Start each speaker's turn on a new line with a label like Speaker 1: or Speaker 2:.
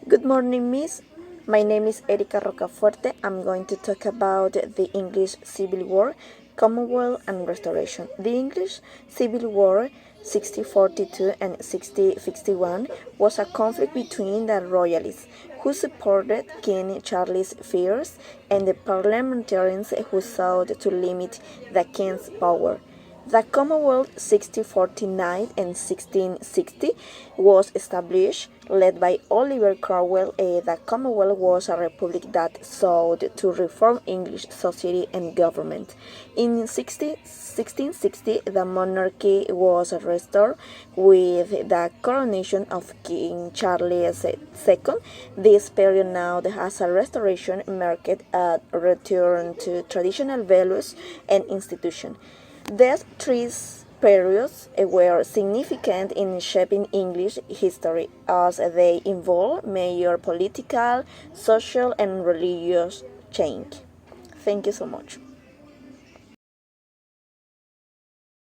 Speaker 1: Good morning, Miss. My name is Erika Rocafuerte. I'm going to talk about the English Civil War, Commonwealth, and Restoration. The English Civil War, 1642 and 1661, was a conflict between the royalists, who supported King Charles I, and the parliamentarians who sought to limit the king's power. The Commonwealth 1649 and 1660 was established, led by Oliver Cromwell. The Commonwealth was a republic that sought to reform English society and government. In 1660, the monarchy was restored with the coronation of King Charles II. This period now has a restoration marked a return to traditional values and institutions. These three periods were significant in shaping English history as they involved major political, social, and religious change. Thank you so much.